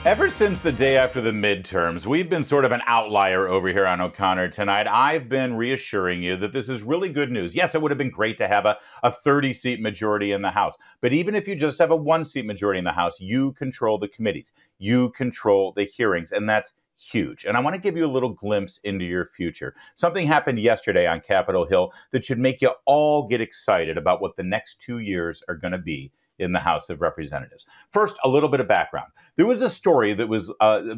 Ever since the day after the midterms, we've been sort of an outlier over here on O'Connor Tonight. I've been reassuring you that this is really good news. Yes, it would have been great to have a 30-seat majority in the House. But even if you just have a 1-seat majority in the House, you control the committees. You control the hearings, and that's huge. And I want to give you a little glimpse into your future. Something happened yesterday on Capitol Hill that should make you all get excited about what the next 2 years are going to be in the House of Representatives. First, a little bit of background. There was a story that was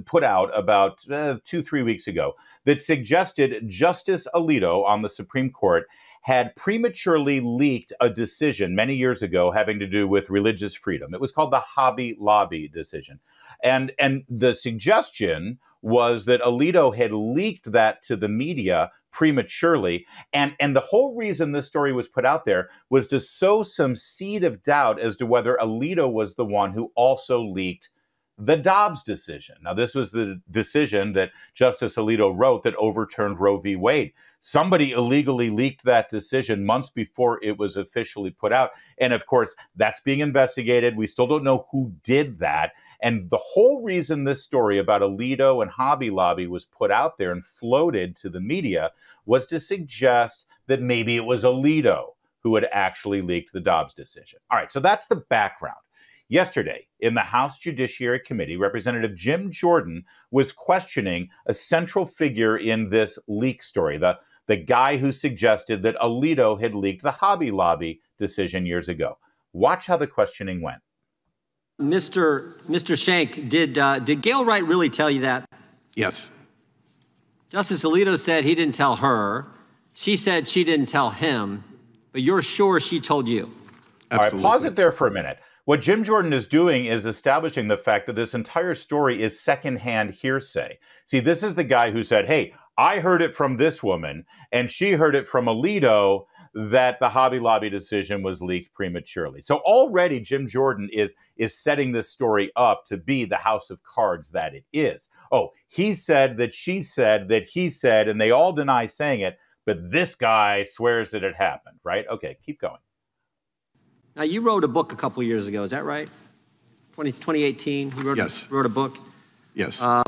put out about 2-3 weeks ago that suggested Justice Alito on the Supreme Court had prematurely leaked a decision many years ago having to do with religious freedom. It was called the Hobby Lobby decision. And the suggestion was that Alito had leaked that to the media prematurely. And the whole reason this story was put out there was to sow some seed of doubt as to whether Alito was the one who also leaked the Dobbs decision. Now, this was the decision that Justice Alito wrote that overturned Roe v. Wade. Somebody illegally leaked that decision months before it was officially put out. And of course, that's being investigated. We still don't know who did that. And the whole reason this story about Alito and Hobby Lobby was put out there and floated to the media was to suggest that maybe it was Alito who had actually leaked the Dobbs decision. All right, so that's the background. Yesterday, in the House Judiciary Committee, Representative Jim Jordan was questioning a central figure in this leak story, the guy who suggested that Alito had leaked the Hobby Lobby decision years ago. Watch how the questioning went. Mr. Shank, did Gail Wright really tell you that? Yes. Justice Alito said he didn't tell her. She said she didn't tell him, but you're sure she told you. Absolutely. All right, pause it there for a minute. What Jim Jordan is doing is establishing the fact that this entire story is secondhand hearsay. See, this is the guy who said, hey, I heard it from this woman, and she heard it from Alito that the Hobby Lobby decision was leaked prematurely. So already Jim Jordan is setting this story up to be the house of cards that it is. Oh, he said that she said that he said, and they all deny saying it, but this guy swears that it happened, right? Okay, keep going. Now, you wrote a book a couple of years ago, is that right? 2018, you wrote a book? Yes. I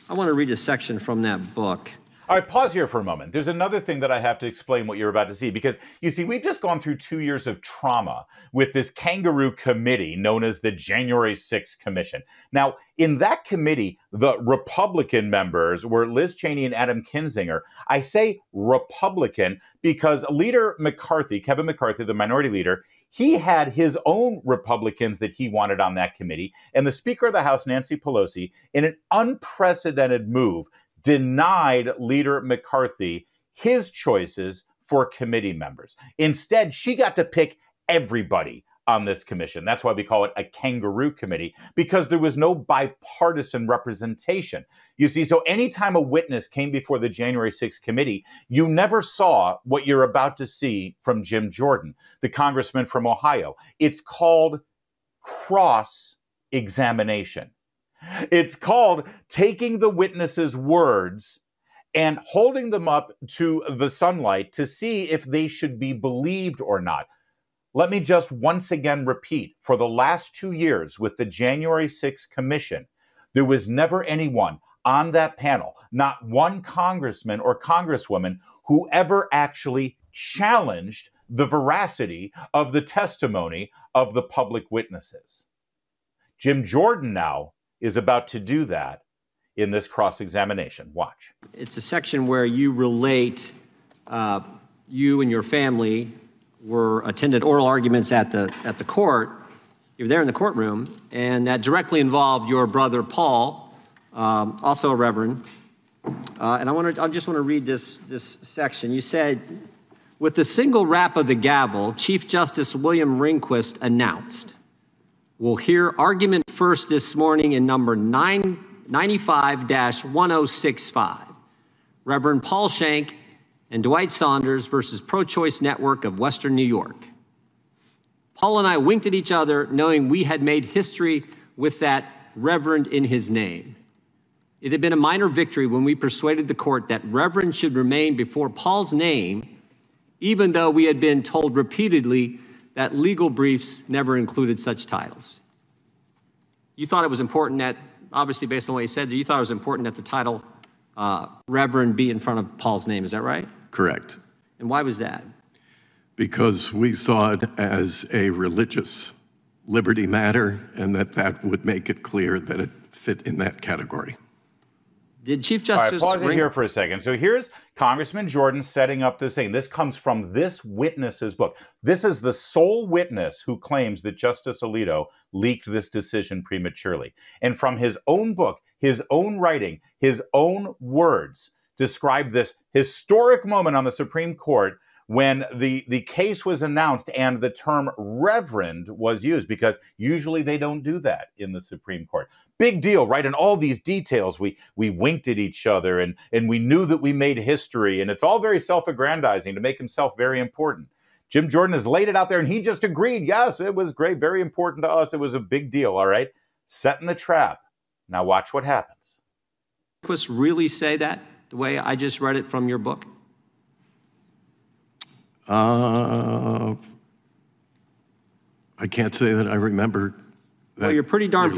want to read a section from that book. All right, pause here for a moment. There's another thing that I have to explain what you're about to see, because you see, we've just gone through 2 years of trauma with this kangaroo committee known as the January 6th Commission. Now, in that committee, the Republican members were Liz Cheney and Adam Kinzinger. I say Republican because Leader McCarthy, Kevin McCarthy, the minority leader, he had his own Republicans that he wanted on that committee. And the Speaker of the House, Nancy Pelosi, in an unprecedented move, denied Leader McCarthy his choices for committee members. Instead, she got to pick everybody on this commission. That's why we call it a kangaroo committee, because there was no bipartisan representation. You see, so anytime a witness came before the January 6th committee, you never saw what you're about to see from Jim Jordan, the congressman from Ohio. It's called cross-examination. It's called taking the witness's words and holding them up to the sunlight to see if they should be believed or not. Let me just once again repeat, for the last 2 years with the January 6th Commission, there was never anyone on that panel, not one congressman or congresswoman, who ever actually challenged the veracity of the testimony of the public witnesses. Jim Jordan now is about to do that in this cross-examination. Watch. It's a section where you relate you and your family attended oral arguments at the court. You were there in the courtroom, and that directly involved your brother Paul, also a reverend. And I just want to read this section. You said, with the single rap of the gavel, Chief Justice William Rehnquist announced, we'll hear argument first this morning in number 995-1065, Reverend Paul Schenck and Dwight Saunders versus Pro-Choice Network of Western New York. Paul and I winked at each other, knowing we had made history with that reverend in his name. It had been a minor victory when we persuaded the court that reverend should remain before Paul's name, even though we had been told repeatedly that legal briefs never included such titles. You thought it was important that obviously based on what you said, you thought it was important that the title Reverend be in front of Paul's name. Is that right? Correct. And why was that? Because we saw it as a religious liberty matter, and that would make it clear that it fit in that category. Did Chief All right, Justice pause it here for a second. So here's Congressman Jordan setting up this thing. This comes from this witness's book. This is the sole witness who claims that Justice Alito leaked this decision prematurely. And from his own book, his own writing, his own words, describe this historic moment on the Supreme Court when the case was announced and the term reverend was used, because usually they don't do that in the Supreme Court. Big deal, right? And all these details, we winked at each other and we knew that we made history, and it's all very self-aggrandizing to make himself very important. Jim Jordan has laid it out there and he just agreed. Yes, it was great, very important to us. It was a big deal, all right? Setting the trap. Now watch what happens. Rehnquist really say that the way I just read it from your book? I can't say that I remember that. Well, you're pretty darn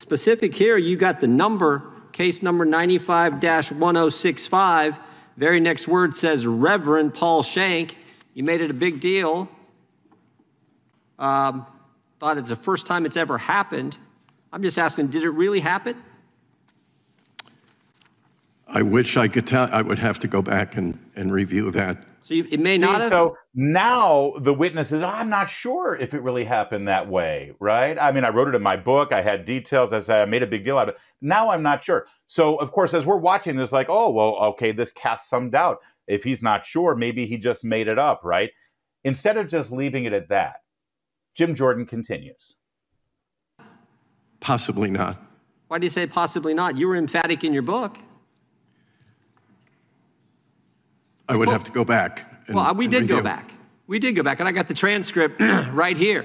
specific here. You got the number, case number 95-1065. Very next word says Reverend Paul Schenck. You made it a big deal. Thought it's the first time it's ever happened. I'm just asking, did it really happen? I wish I could tell. I would have to go back and review that. So it may not have. So now the witness is, I'm not sure if it really happened that way, right? I mean, I wrote it in my book. I had details. I said I made a big deal out of it. Now I'm not sure. So, of course, as we're watching this, like, oh, well, okay, this casts some doubt. If he's not sure, maybe he just made it up, right? Instead of just leaving it at that, Jim Jordan continues. Possibly not. Why do you say possibly not? You were emphatic in your book. I would have to go back. We did go back. We did go back, and I got the transcript right here.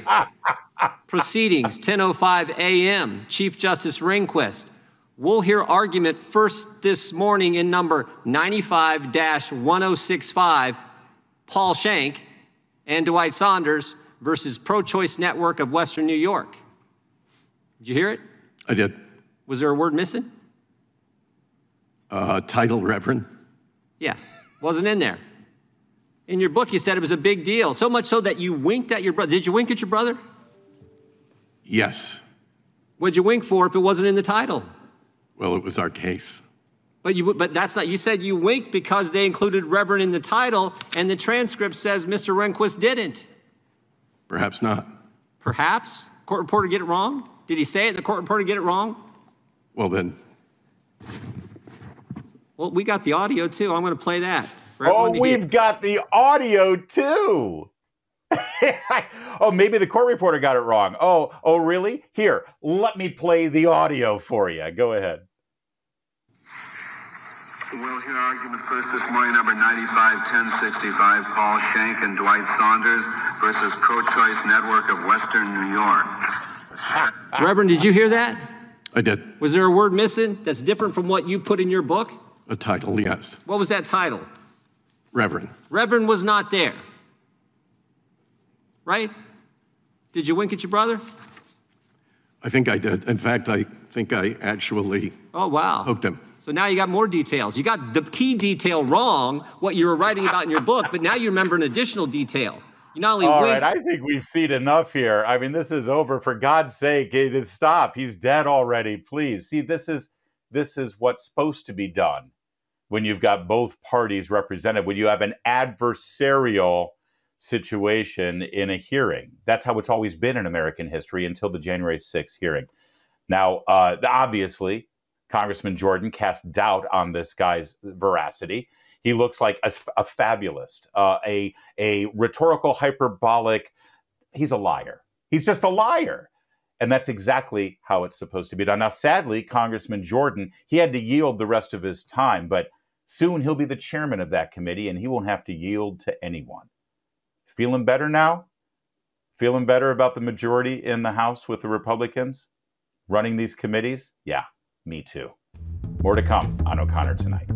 Proceedings, 10:05 a.m., Chief Justice Rehnquist. We'll hear argument first this morning in number 95-1065, Paul Schenck and Dwight Saunders versus Pro-Choice Network of Western New York. Did you hear it? I did. Was there a word missing? Title Reverend. Yeah. Wasn't in there. In your book, you said it was a big deal, so much so that you winked at your brother. Did you wink at your brother? Yes. What'd you wink for if it wasn't in the title? Well, it was our case. But that's not, you said you winked because they included Reverend in the title, and the transcript says Mr. Rehnquist didn't. Perhaps not. Perhaps? Court reporter get it wrong? Did he say it? The court reporter get it wrong? Well, then. Well, we got the audio, too. I'm going to play that. Oh, we've got the audio, too. Oh, maybe the court reporter got it wrong. Oh, really? Here, let me play the audio for you. Go ahead. We'll hear argument first this morning, number 95-1065, Paul Schenck and Dwight Saunders versus Pro-Choice Network of Western New York. Reverend, did you hear that? I did. Was there a word missing that's different from what you put in your book? A title, yes. What was that title? Reverend. Reverend was not there. Right? Did you wink at your brother? I think I did. In fact, I think I actually hooked him. So now you got more details. You got the key detail wrong, what you were writing about in your book, but now you remember an additional detail. You not only All right, I think we've seen enough here. I mean, this is over. For God's sake, stop. He's dead already. Please. See, this is what's supposed to be done when you've got both parties represented, when you have an adversarial situation in a hearing. That's how it's always been in American history until the January 6th hearing. Now, obviously, Congressman Jordan cast doubt on this guy's veracity. He looks like a fabulist, a rhetorical, hyperbolic. He's a liar. He's just a liar. And that's exactly how it's supposed to be done. Now, sadly, Congressman Jordan, he had to yield the rest of his time, but soon he'll be the chairman of that committee and he won't have to yield to anyone. Feeling better now? Feeling better about the majority in the House with the Republicans running these committees? Yeah, me too. More to come on O'Connor Tonight.